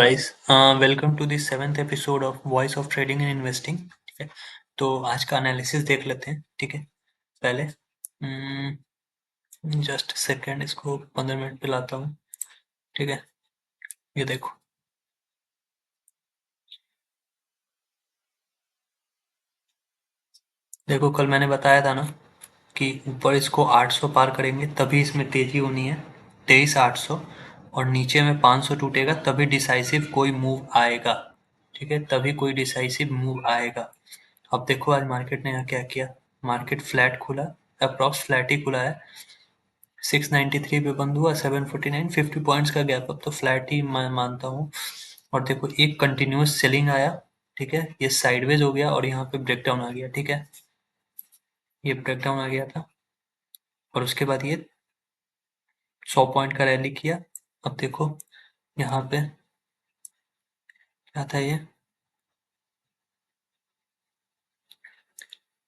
Guys, welcome to the seventh episode of voice of trading and investing. ठीक है, तो आज का एनालिसिस देख लेते हैं। ठीक है, पहले जस्ट सेकेंड, इसको 15 मिनट पे लाता हूँ। ठीक है, ये देखो। देखो, कल मैंने बताया था ना कि ऊपर इसको 800 पार करेंगे तभी इसमें तेजी होनी है, 23,800। और नीचे में 500 टूटेगा तभी डिसाइसिव कोई मूव आएगा। ठीक है, तभी कोई डिसाइसिव मूव आएगा। अब देखो आज मार्केट ने यहाँ क्या किया। मार्केट फ्लैट खुला, अप्रॉक्स फ्लैट ही खुला है। 693 पे बंद हुआ, 749, 50 पॉइंट्स का गैप। अब तो फ्लैट ही मैं मानता हूँ। और देखो, एक कंटिन्यूस सेलिंग आया। ठीक है, ये साइडवेज हो गया और यहाँ पे ब्रेकडाउन आ गया। ठीक है, ये ब्रेकडाउन आ गया था और उसके बाद ये 100 पॉइंट का रैली किया। अब देखो यहाँ पे क्या था ये।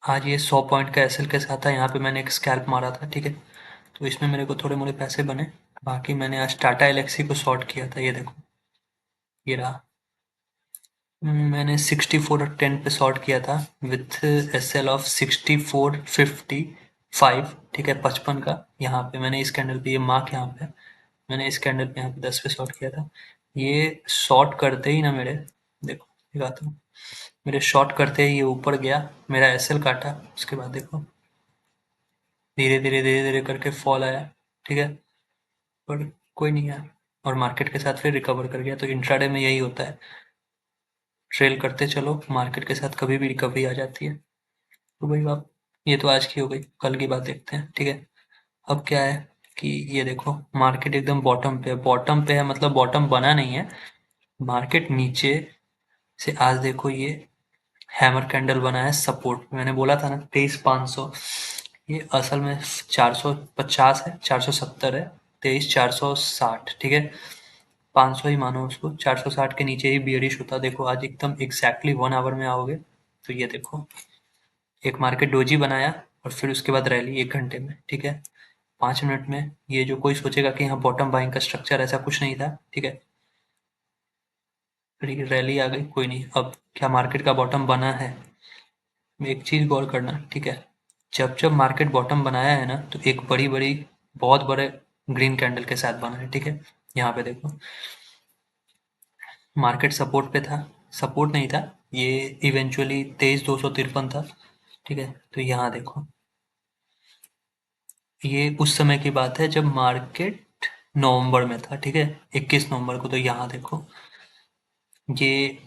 आज ये 100 पॉइंट का एसएल के साथ था। यहाँ पे मैंने एक स्कैल्प मारा था। ठीक है, तो इसमें मेरे को थोड़े मोड़े पैसे बने। बाकी मैंने आज टाटा एलेक्सी को शॉर्ट किया था। ये देखो, ये रहा। मैंने 64 और 10 पे शॉर्ट किया था विथ एसएल ऑफ 64.55। ठीक है, 55 का। यहाँ पे मैंने इस कैंडल पे, ये मार्क यहाँ पे, मैंने इस कैंडल पे यहाँ पे 10 पे शॉर्ट किया था। ये शॉर्ट करते ही ना मेरे, देखो दिखाता हूँ, मेरे शॉर्ट करते ही ये ऊपर गया, मेरा एसएल काटा। उसके बाद देखो धीरे धीरे धीरे धीरे करके फॉल आया। ठीक है, पर कोई नहीं आया और मार्केट के साथ फिर रिकवर कर गया। तो इंट्राडे में यही होता है, ट्रेल करते चलो, मार्केट के साथ कभी भी रिकवरी आ जाती है। तो भाई आप, ये तो आज की हो गई, कल की बात देखते हैं। ठीक है, अब क्या है कि ये देखो, मार्केट एकदम बॉटम पे है। बॉटम पे है मतलब बॉटम बना नहीं है। मार्केट नीचे से आज देखो, ये हैमर कैंडल बना है सपोर्ट। मैंने बोला था ना 23,500, ये असल में 450 है, 470 है, 23,460। ठीक है, 500 ही मानो उसको, 460 के नीचे ही बियरिश होता। देखो आज एकदम एग्जैक्टली 1 आवर में आओगे तो ये देखो, एक मार्केट डोजी बनाया और फिर उसके बाद रैली 1 घंटे में। ठीक है, 5 मिनट में। ये जो कोई सोचेगा कि यहाँ बॉटम बाइंग का स्ट्रक्चर, ऐसा कुछ नहीं था। ठीक है, फिर ये रैली आ गई, कोई नहीं। अब क्या मार्केट का बॉटम बना है, एक चीज गौर करना। ठीक है, जब जब मार्केट बॉटम बनाया है ना, तो एक बड़ी बड़ी, बहुत बड़े ग्रीन कैंडल के साथ बना है। ठीक है, यहाँ पे देखो, मार्केट सपोर्ट पे था, सपोर्ट नहीं था ये, इवेंचुअली 23,253 था। ठीक है, तो यहाँ देखो, ये उस समय की बात है जब मार्केट नवंबर में था। ठीक है, 21 नवंबर को। तो यहाँ देखो, ये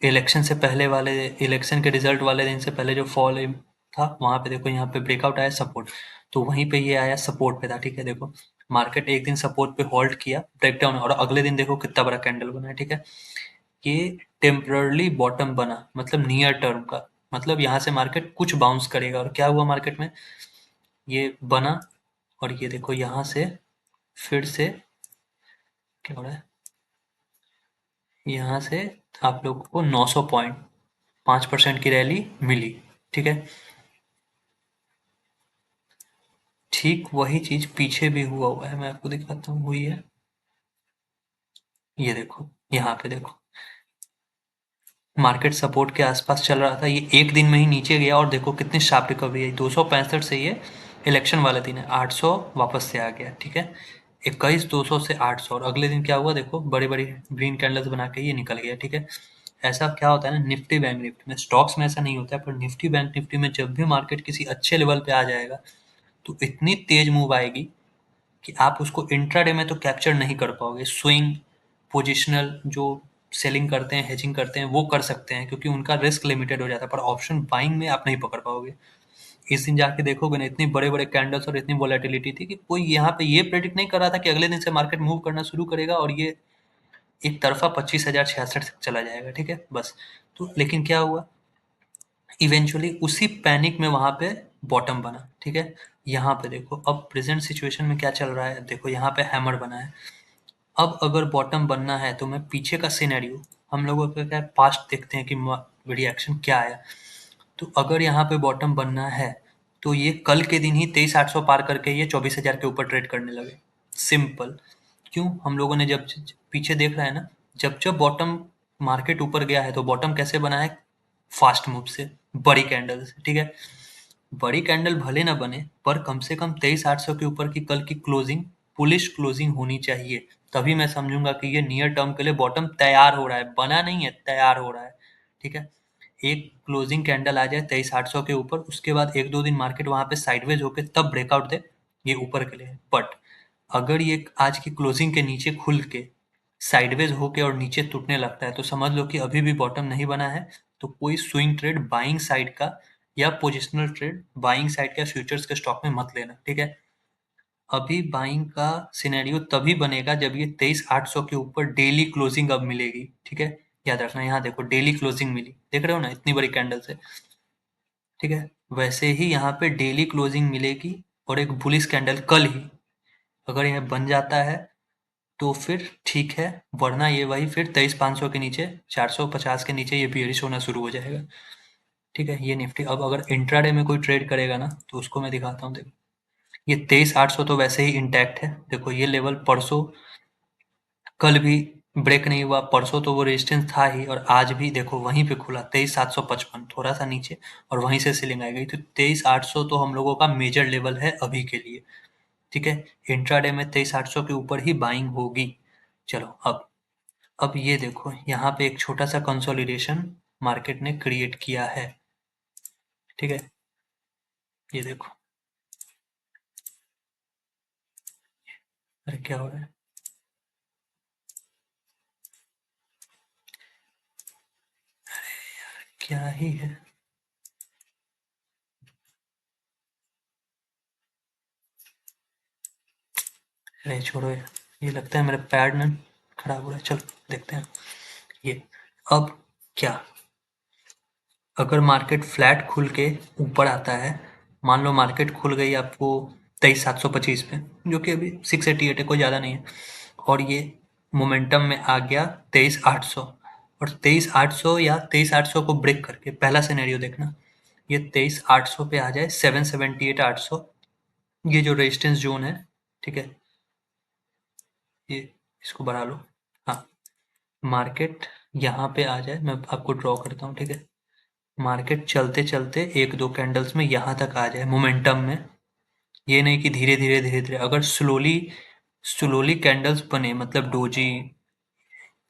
इलेक्शन से पहले वाले, इलेक्शन के रिजल्ट वाले दिन से पहले जो फॉल था, वहां पे देखो, यहाँ पे ब्रेकआउट आया सपोर्ट, तो वहीं पे ये आया सपोर्ट पे था। ठीक है, देखो मार्केट एक दिन सपोर्ट पे होल्ड किया, ब्रेकडाउन, और अगले दिन देखो कितना बड़ा कैंडल बना है। ठीक है, ये टेम्पररली बॉटम बना, मतलब नियर टर्म का, मतलब यहाँ से मार्केट कुछ बाउंस करेगा। और क्या हुआ मार्केट में, ये बना और ये देखो यहाँ से फिर से क्या हो रहा है, यहाँ से आप लोगों को 900 पॉइंट, 5% की रैली मिली। ठीक है, ठीक वही चीज पीछे भी हुआ है, मैं आपको दिखाता हूँ, हुई है। ये देखो, यहाँ पे देखो, मार्केट सपोर्ट के आसपास चल रहा था, ये एक दिन में ही नीचे गया और देखो कितनी शार्प रिकवरी है। 265 से ये इलेक्शन वाले दिन है, 800 वापस से आ गया। ठीक है, 21,200 से 800, और अगले दिन क्या हुआ देखो, बड़ी बड़ी ग्रीन कैंडल्स बना के ये निकल गया। ठीक है, ऐसा क्या होता है ना, निफ्टी बैंक निफ्टी में, स्टॉक्स में ऐसा नहीं होता है, पर निफ्टी बैंक निफ्टी में जब भी मार्केट किसी अच्छे लेवल पे आ जाएगा तो इतनी तेज मूव आएगी कि आप उसको इंट्राडे में तो कैप्चर नहीं कर पाओगे। स्विंग पोजिशनल जो सेलिंग करते हैं, हेजिंग करते हैं, वो कर सकते हैं क्योंकि उनका रिस्क लिमिटेड हो जाता है, पर ऑप्शन बाइंग में आप नहीं पकड़ पाओगे। इस दिन जाके देखोगे ना, इतनी बड़े बड़े कैंडल्स और इतनी वोलेटिलिटी थी कि कोई यहाँ पे ये प्रेडिक्ट नहीं कर रहा था कि अगले दिन से मार्केट मूव करना शुरू करेगा और ये एक तरफा 25,066 तक चला जाएगा। ठीक है, बस। तो लेकिन क्या हुआ, इवेंचुअली उसी पैनिक में वहां पे बॉटम बना। ठीक है, यहाँ पे देखो, अब प्रेजेंट सिचुएशन में क्या चल रहा है, देखो यहाँ पे हैमर बना है। अब अगर बॉटम बनना है तो मैं पीछे का सिनेरियो, हम लोगों का क्या पास्ट देखते हैं कि रिएक्शन क्या आया। तो अगर यहाँ पे बॉटम बनना है तो ये कल के दिन ही 23,800 पार करके ये 24,000 के ऊपर ट्रेड करने लगे। सिंपल। क्यों, हम लोगों ने जब पीछे देख रहा है ना, जब जब बॉटम मार्केट ऊपर गया है तो बॉटम कैसे बना है, फास्ट मूव से, बड़ी कैंडल से, ठीक है। बड़ी कैंडल भले ना बने पर कम से कम 23,800 के ऊपर की कल की क्लोजिंग पुलिश क्लोजिंग होनी चाहिए, तभी मैं समझूंगा कि ये नियर टर्म के लिए बॉटम तैयार हो रहा है, बना नहीं है, तैयार हो रहा है, ठीक है। एक क्लोजिंग कैंडल आ जाए 23,800 के ऊपर, उसके बाद एक दो दिन मार्केट वहां पे साइडवेज होके तब ब्रेकआउट दे, ये ऊपर के लिए है। बट अगर ये आज की क्लोजिंग के नीचे खुल के साइडवेज होके और नीचे टूटने लगता है तो समझ लो कि अभी भी बॉटम नहीं बना है। तो कोई स्विंग ट्रेड बाइंग साइड का या पोजिशनल ट्रेड बाइंग साइड का फ्यूचर्स के स्टॉक में मत लेना, ठीक है। अभी बाइंग का सिनेरियो तभी बनेगा जब ये 23,800 के ऊपर डेली क्लोजिंग अब मिलेगी, ठीक है। याद रखना, यहाँ देखो डेली क्लोजिंग मिली, देख रहे हो ना इतनी बड़ी कैंडल से, ठीक है। वैसे ही यहाँ पे डेली क्लोजिंग मिलेगी और एक बुलिश कैंडल कल ही अगर यह बन जाता है तो फिर ठीक है, वरना ये वही फिर 23,500 के नीचे, 450 के नीचे ये बियरिश होना शुरू हो जाएगा, ठीक है। ये निफ्टी अब अगर इंट्राडे में कोई ट्रेड करेगा ना तो उसको मैं दिखाता हूँ, देखो ये 23,800 तो वैसे ही इंटैक्ट है, देखो ये लेवल परसों कल भी ब्रेक नहीं हुआ, परसों तो वो रेजिस्टेंस था ही और आज भी देखो वहीं पे खुला 23,755, थोड़ा सा नीचे और वहीं से सेलिंग आ गई, तो 23,800 तो हम लोगों का मेजर लेवल है अभी के लिए, ठीक है। इंट्राडे में 23,800 के ऊपर ही बाइंग होगी। चलो अब ये देखो यहाँ पे एक छोटा सा कंसोलिडेशन मार्केट ने क्रिएट किया है, ठीक है। ये देखो, अरे क्या हो रहा है, क्या ही है, अरे छोड़ो यार, ये लगता है मेरा पैड ना खराब हो रहा है, चलो देखते हैं ये। अब क्या, अगर मार्केट फ्लैट खुल के ऊपर आता है, मान लो मार्केट खुल गई आपको 23,725 पे, जो कि अभी 688 है, कोई ज़्यादा नहीं है, और ये मोमेंटम में आ गया 23,800, और 23,800 या 23,800 को ब्रेक करके पहला सिनेरियो देखना, ये 23,800 पे आ जाए, 778,800 ये जो रेजिस्टेंस जोन है, ठीक है। ये इसको बढ़ा लो, हाँ। मार्केट यहाँ पे आ जाए, मैं आपको ड्रॉ करता हूँ, ठीक है। मार्केट चलते चलते एक दो कैंडल्स में यहाँ तक आ जाए मोमेंटम में, ये नहीं कि धीरे धीरे धीरे धीरे, अगर स्लोली स्लोली कैंडल्स बने, मतलब डोजी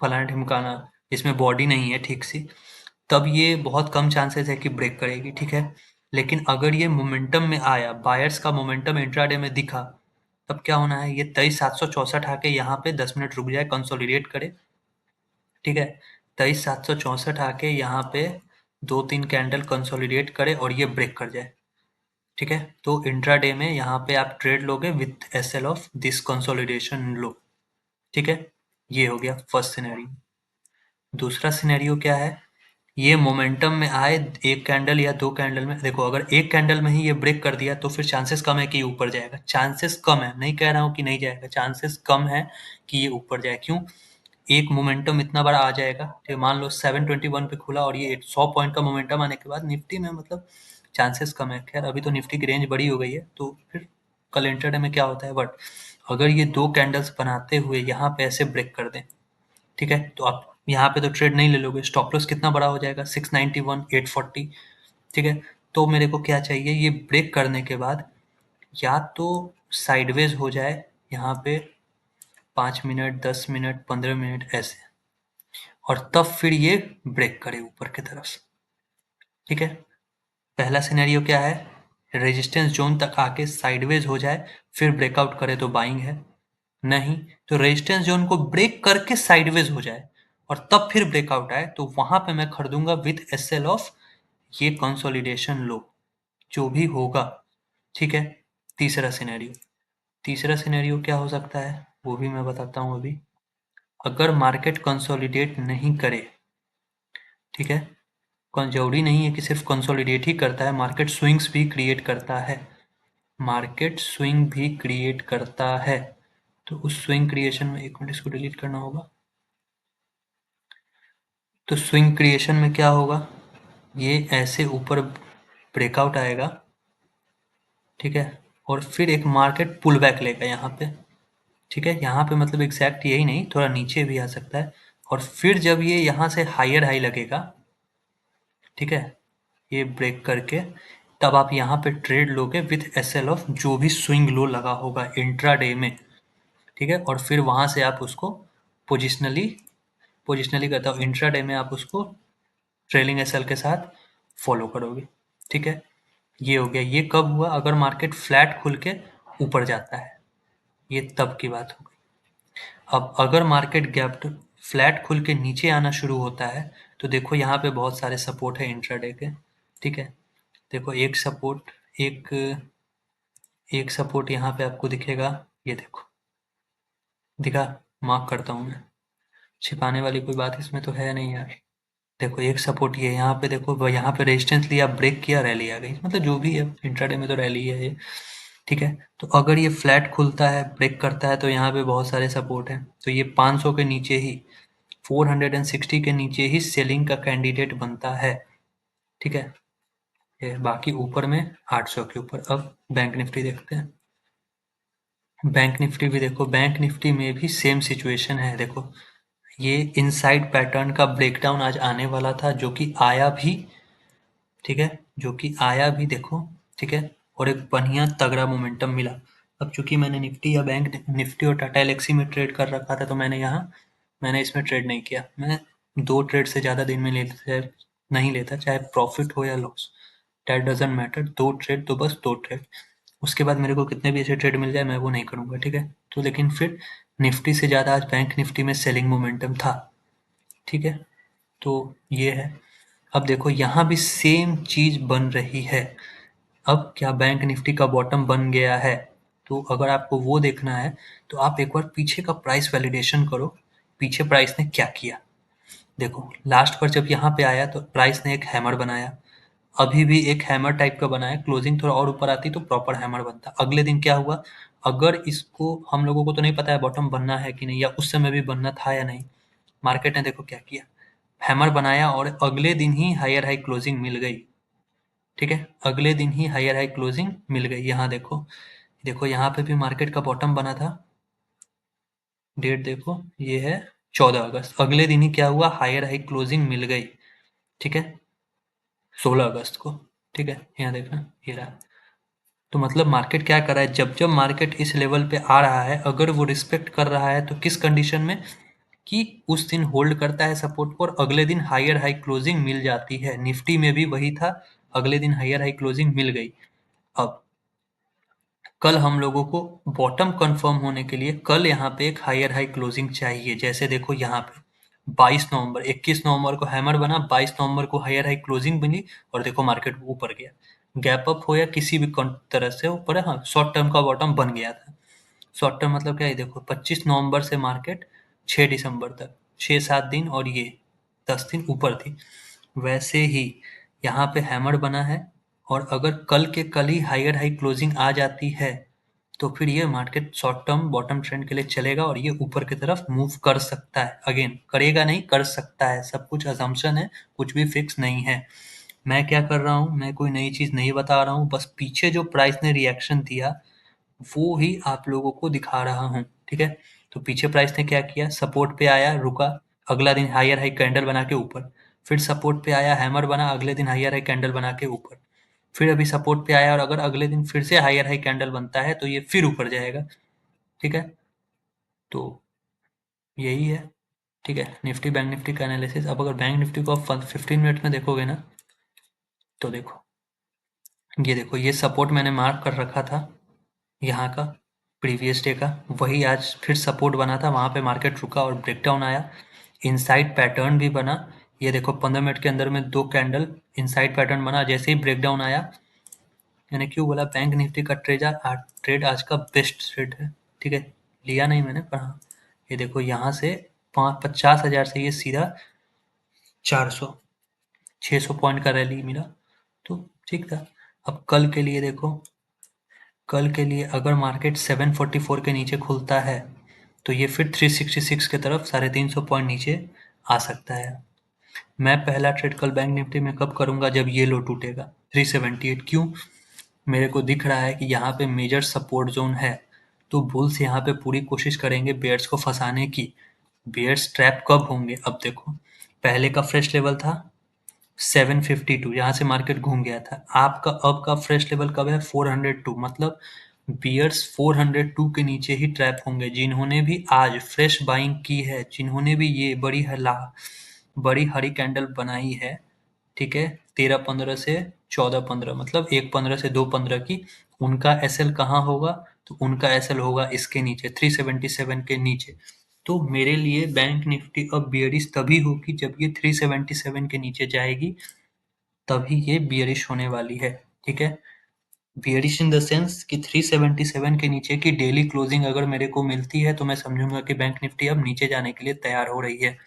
फलाना ढिमकाना, इसमें बॉडी नहीं है ठीक सी, तब ये बहुत कम चांसेस है कि ब्रेक करेगी, ठीक है। लेकिन अगर ये मोमेंटम में आया, बायर्स का मोमेंटम इंट्राडे में दिखा, तब क्या होना है, ये 23,764 आके यहाँ पे 10 मिनट रुक जाए, कंसोलिडेट करे, ठीक है। 23,764 आके यहाँ पे दो तीन कैंडल कंसोलिडेट करे और ये ब्रेक कर जाए, ठीक है। तो इंट्राडे में यहाँ पे आप ट्रेड लोगे with SL of this consolidation low, ठीक है। ये हो गया फर्स्ट सिनेरियो। दूसरा सिनेरियो क्या है, ये मोमेंटम में आए, एक कैंडल या दो कैंडल में, देखो अगर एक कैंडल में ही ये ब्रेक कर दिया तो फिर चांसेस कम है कि ये ऊपर जाएगा, चांसेस कम है, नहीं कह रहा हूँ कि नहीं जाएगा, चांसेस कम है कि ये ऊपर जाए। क्यों, एक मोमेंटम इतना बड़ा आ जाएगा, ठीक, मान लो 721 पे खुला और ये 100 पॉइंट का मोमेंटम आने के बाद निफ्टी में, मतलब चांसेस कम है। खैर अभी तो निफ्टी की रेंज बड़ी हो गई है तो फिर कल इंटरडे में क्या होता है, बट अगर ये दो कैंडल्स बनाते हुए यहाँ पे ऐसे ब्रेक कर दें, ठीक है, तो आप यहाँ पे तो ट्रेड नहीं ले लोगे, स्टॉप लॉस कितना बड़ा हो जाएगा, 691, 840, ठीक है। तो मेरे को क्या चाहिए, ये ब्रेक करने के बाद या तो साइडवेज हो जाए यहाँ पे 5 मिनट, 10 मिनट, 15 मिनट ऐसे, और तब फिर ये ब्रेक करे ऊपर की तरफ, ठीक है। पहला सिनेरियो क्या है, रेजिस्टेंस जोन तक आके साइडवेज हो जाए, फिर ब्रेकआउट करे तो बाइंग है, नहीं तो रेजिस्टेंस जोन को ब्रेक करके साइडवेज हो जाए और तब फिर ब्रेकआउट आए तो वहां पे मैं खरीदूंगा विथ एसएल ऑफ ये कंसोलिडेशन लो, जो भी होगा, ठीक है। तीसरा सिनेरियो, तीसरा सिनेरियो क्या हो सकता है वो भी मैं बताता हूँ अभी। अगर मार्केट कंसोलिडेट नहीं करे, ठीक है, जरूरी नहीं है कि सिर्फ कंसोलिडेट ही करता है, मार्केट स्विंग्स भी क्रिएट करता है, मार्केट स्विंग भी क्रिएट करता है। तो उस स्विंग क्रिएशन में, एक मिनट इसको डिलीट करना होगा, तो स्विंग क्रिएशन में क्या होगा, ये ऐसे ऊपर ब्रेकआउट आएगा, ठीक है, और फिर एक मार्केट पुल बैक लेगा यहाँ पे, ठीक है। यहाँ पे मतलब एग्जैक्ट यही नहीं, थोड़ा नीचे भी आ सकता है, और फिर जब ये यहाँ से हायर हाई लगेगा, ठीक है, ये ब्रेक करके, तब आप यहाँ पे ट्रेड लोगे विथ एसएल ऑफ जो भी स्विंग लो लगा होगा इंट्राडे में, ठीक है, और फिर वहां से आप उसको पोजिशनली पोजिशनली करता हूँ, इंट्राडे में आप उसको ट्रेलिंग एसएल के साथ फॉलो करोगे, ठीक है। ये हो गया। ये कब हुआ? अगर मार्केट फ्लैट खुल के ऊपर जाता है, ये तब की बात हो गई। अब अगर मार्केट गैप फ्लैट खुल के नीचे आना शुरू होता है, तो देखो यहाँ पे बहुत सारे सपोर्ट है इंट्राडे के, ठीक है। देखो एक एक सपोर्ट यहाँ पे आपको दिखेगा, ये देखो, दिखा? मार्क करता हूँ मैं, छिपाने वाली कोई बात इसमें तो है नहीं यार। देखो एक सपोर्ट ये यहाँ पे, देखो यहाँ पे रेजिस्टेंस लिया, ब्रेक किया, रैली आ गई, मतलब जो भी है इंट्राडे में तो रैली है ये, ठीक है। तो अगर ये फ्लैट खुलता है, ब्रेक करता है, तो यहाँ पे बहुत सारे सपोर्ट हैं, तो ये 500 के नीचे ही, 460 के नीचे ही सेलिंग का कैंडिडेट बनता है, ठीक है। ये बाकी ऊपर में 800 के ऊपर। अब बैंक निफ्टी देखते हैं। बैंक निफ्टी भी देखो, बैंक निफ्टी में भी सेम सिचुएशन है। देखो ये इनसाइड पैटर्न का ब्रेकडाउन आज आने वाला था, जो कि आया भी, ठीक है, जो कि आया भी देखो, ठीक है, और एक बढ़िया तगड़ा मोमेंटम मिला। अब चूंकि मैंने निफ्टी या बैंक निफ्टी और टाटा एलेक्सी में ट्रेड कर रखा था, तो मैंने इसमें ट्रेड नहीं किया। मैं 2 ट्रेड से ज़्यादा दिन में नहीं लेता, चाहे प्रॉफिट हो या loss, that doesn't matter. 2 trade तो बस 2 ट्रेड, उसके बाद मेरे को कितने भी ऐसे ट्रेड मिल जाए मैं वो नहीं करूँगा, ठीक है। तो लेकिन फिर निफ्टी से ज़्यादा आज बैंक निफ्टी में सेलिंग मोमेंटम था, ठीक है। तो ये है। अब देखो यहाँ भी सेम चीज़ बन रही है। अब क्या बैंक निफ्टी का बॉटम बन गया है? तो अगर आपको वो देखना है, तो आप एक बार पीछे का प्राइस वैलिडेशन करो, पीछे प्राइस ने क्या किया। देखो लास्ट पर जब यहाँ पे आया तो प्राइस ने एक हैमर बनाया, अभी भी एक हैमर टाइप का बनाया, क्लोजिंग थोड़ा और ऊपर आती तो प्रॉपर हैमर बनता। अगले दिन क्या हुआ? अगर इसको, हम लोगों को तो नहीं पता है बॉटम बनना है कि नहीं, या उस समय भी बनना था या नहीं, मार्केट ने देखो क्या किया, हैमर बनाया और अगले दिन ही हायर हाई क्लोजिंग मिल गई, ठीक है। अगले दिन ही हायर हाई क्लोजिंग मिल गई। यहाँ देखो, देखो यहाँ पे भी मार्केट का बॉटम बना था, डेट देखो, ये है 14 अगस्त। अगले दिन ही क्या हुआ? हायर हाई क्लोजिंग मिल गई, ठीक है, 16 अगस्त को, ठीक है। यहाँ देखना, ये रहा। तो मतलब मार्केट क्या कर रहा है, जब जब मार्केट इस लेवल पे आ रहा है, अगर वो रिस्पेक्ट कर रहा है, तो किस कंडीशन में, कि उस दिन होल्ड करता है सपोर्ट को और अगले दिन हायर हाई क्लोजिंग मिल जाती है। निफ्टी में भी वही था, अगले दिन हायर हाई क्लोजिंग मिल गई। अब कल हम लोगों को बॉटम कंफर्म होने के लिए कल यहाँ पे एक हायर हाई क्लोजिंग चाहिए। जैसे देखो यहाँ पे 22 नवंबर, 21 नवंबर को हैमर बना, 22 नवंबर को हायर हाई क्लोजिंग बनी, और देखो मार्केट ऊपर गया, गैप अप हो या किसी भी तरह से ऊपर है, हाँ शॉर्ट टर्म का बॉटम बन गया था। शॉर्ट टर्म मतलब क्या है? देखो 25 नवंबर से मार्केट 6 दिसंबर तक, 6-7 दिन, और ये 10 दिन ऊपर थी। वैसे ही यहाँ पे हैमर बना है, और अगर कल के कल ही हायर हाई क्लोजिंग आ जाती है, तो फिर ये market short term bottom trend के लिए चलेगा और ये ऊपर की तरफ मूव कर सकता है। अगेन करेगा नहीं, कर सकता है, सब कुछ अजम्पशन है, कुछ भी फिक्स नहीं है। मैं क्या कर रहा हूँ, मैं कोई नई चीज़ नहीं बता रहा हूँ, बस पीछे जो प्राइस ने रिएक्शन दिया वो ही आप लोगों को दिखा रहा हूँ, ठीक है। तो पीछे प्राइस ने क्या किया, सपोर्ट पे आया, रुका, अगला दिन हायर हाई कैंडल बना के ऊपर, फिर सपोर्ट पे आया, हैमर बना, अगले दिन हायर हाई कैंडल बना के ऊपर, फिर अभी सपोर्ट पे आया, और अगर अगले दिन फिर से हायर हाई कैंडल बनता है तो ये फिर ऊपर जाएगा, ठीक है। तो यही है, ठीक है, निफ्टी बैंक निफ्टी का एनालिसिस। अब अगर बैंक निफ्टी को आप 15 मिनट में देखोगे ना, तो देखो, ये देखो, ये सपोर्ट मैंने मार्क कर रखा था यहाँ का, प्रीवियस डे का, वही आज फिर सपोर्ट बना था, वहाँ पे मार्केट रुका और ब्रेकडाउन आया, इनसाइड पैटर्न भी बना। ये देखो 15 मिनट के अंदर में 2 कैंडल इनसाइड पैटर्न बना, जैसे ही ब्रेकडाउन आया, मैंने क्यों बोला बैंक निफ्टी का ट्रेड आज का बेस्ट ट्रेड है, ठीक है। लिया नहीं मैंने, पर हाँ, ये देखो यहाँ से 50,000 से ये सीधा 400, 600 पॉइंट का रैली मिला, तो ठीक था। अब कल के लिए देखो, कल के लिए अगर मार्केट 744 के नीचे खुलता है, तो ये फिर 366 के तरफ 350 पॉइंट नीचे आ सकता है। मैं पहला ट्रेड कल बैंक निफ्टी में कब करूंगा? जब ये लो टूटेगा 378। क्यों? मेरे को दिख रहा है कि यहाँ पे मेजर सपोर्ट जोन है, तो बुल्स यहाँ पे पूरी कोशिश करेंगे बेयर्स को फंसाने की, बियर्स ट्रैप कब होंगे? अब देखो, पहले का फ्रेश लेवल था 752, यहाँ से मार्केट घूम गया था। आपका अब का फ्रेश लेवल कब है? 402, मतलब बियर्स 402 के नीचे ही ट्रैप होंगे। जिन्होंने भी आज फ्रेश बाइंग की है, जिन्होंने भी ये बड़ी हरी कैंडल बनाई है, ठीक है, 13-15 से 14-15, मतलब 1-15 से 2-15 की, उनका एसएल कहाँ होगा? तो उनका एसएल होगा इसके नीचे, 377 के नीचे। तो मेरे लिए बैंक निफ्टी अब बियरिश तभी होगी जब ये 377 के नीचे जाएगी, तभी ये बियरिश होने वाली है। ठीक है, बियरिश इन द सेंस कि 377 के नीचे की डेली क्लोजिंग अगर मेरे को मिलती है तो मैं समझूंगा कि बैंक निफ्टी अब नीचे जाने के लिए तैयार हो रही है।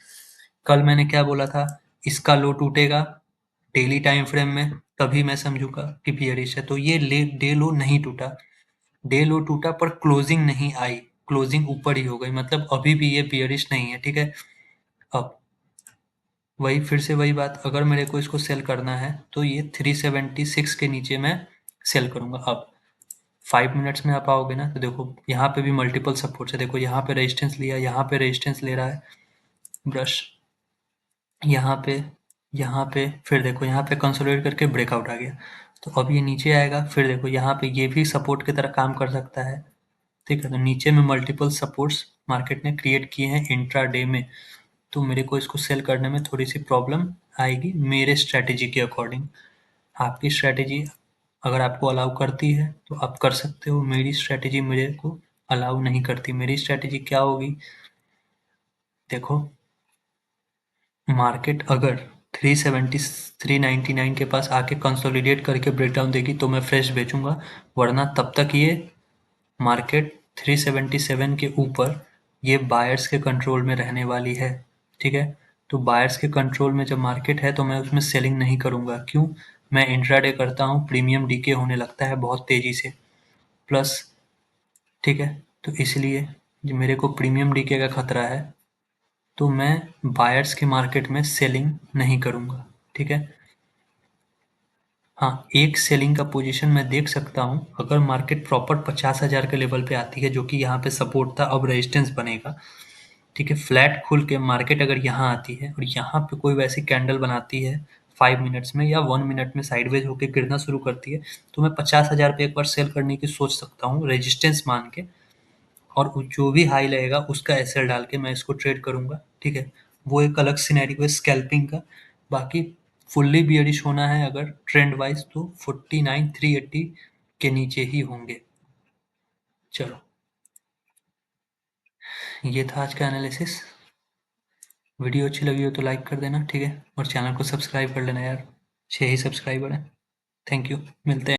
कल मैंने क्या बोला था? इसका लो टूटेगा डेली टाइम फ्रेम में, तभी मैं समझूंगा कि बियरिश है। तो ये डे लो नहीं टूटा, डे लो टूटा पर क्लोजिंग नहीं आई, क्लोजिंग ऊपर ही हो गई, मतलब अभी भी ये बियरिश नहीं है। ठीक है, अब वही फिर से वही बात, अगर मेरे को इसको सेल करना है तो ये 376 के नीचे मैं सेल करूंगा। अब 5 मिनट्स में आप आओगे ना, तो देखो यहाँ पे भी मल्टीपल सपोर्ट्स है। देखो यहाँ पे रेजिस्टेंस लिया, यहाँ पे रेजिस्टेंस ले रहा है ब्रश, यहाँ पे, यहाँ पे, फिर देखो यहाँ पे कंसोलिडेट करके ब्रेकआउट आ गया। तो अब ये नीचे आएगा, फिर देखो यहाँ पे ये भी सपोर्ट की तरह काम कर सकता है। ठीक है, तो नीचे में मल्टीपल सपोर्ट्स मार्केट ने क्रिएट किए हैं इंट्रा डे में, तो मेरे को इसको सेल करने में थोड़ी सी प्रॉब्लम आएगी मेरे स्ट्रैटेजी के अकॉर्डिंग। आपकी स्ट्रैटेजी अगर आपको अलाउ करती है तो आप कर सकते हो, मेरी स्ट्रैटेजी मेरे को अलाउ नहीं करती। मेरी स्ट्रैटेजी क्या होगी? देखो, मार्केट अगर 370 399 के पास आके कंसोलिडेट करके ब्रेकडाउन देगी तो मैं फ्रेश बेचूंगा, वरना तब तक ये मार्केट 377 के ऊपर ये बायर्स के कंट्रोल में रहने वाली है। ठीक है, तो बायर्स के कंट्रोल में जब मार्केट है तो मैं उसमें सेलिंग नहीं करूंगा। क्यों? मैं इंट्राडे करता हूँ, प्रीमियम डीके होने लगता है बहुत तेजी से, प्लस, ठीक है, तो इसलिए जो मेरे को प्रीमियम डीके का खतरा है, तो मैं बायर्स के मार्केट में सेलिंग नहीं करूंगा। ठीक है, हाँ, एक सेलिंग का पोजीशन मैं देख सकता हूँ अगर मार्केट प्रॉपर 50,000 के लेवल पे आती है, जो कि यहाँ पे सपोर्ट था, अब रेजिस्टेंस बनेगा। ठीक है, फ्लैट खुल के मार्केट अगर यहाँ आती है और यहाँ पे कोई वैसी कैंडल बनाती है 5 मिनट्स में या 1 मिनट में साइडवेज होके गिरना शुरू करती है, तो मैं 50,000 पे एक बार सेल करने की सोच सकता हूँ रेजिस्टेंस मान के, और जो भी हाई लगेगा उसका एसएल डाल के मैं इसको ट्रेड करूंगा। ठीक है, वो एक अलग सिनेरियो है स्कैल्पिंग का। बाकी फुल्ली बियरिश होना है अगर ट्रेंड वाइज, तो 49,380 के नीचे ही होंगे। चलो, ये था आज का एनालिसिस। वीडियो अच्छी लगी हो तो लाइक कर देना, ठीक है, और चैनल को सब्सक्राइब कर लेना यार, 6 ही सब्सक्राइबर हैं। थैंक यू, मिलते हैं।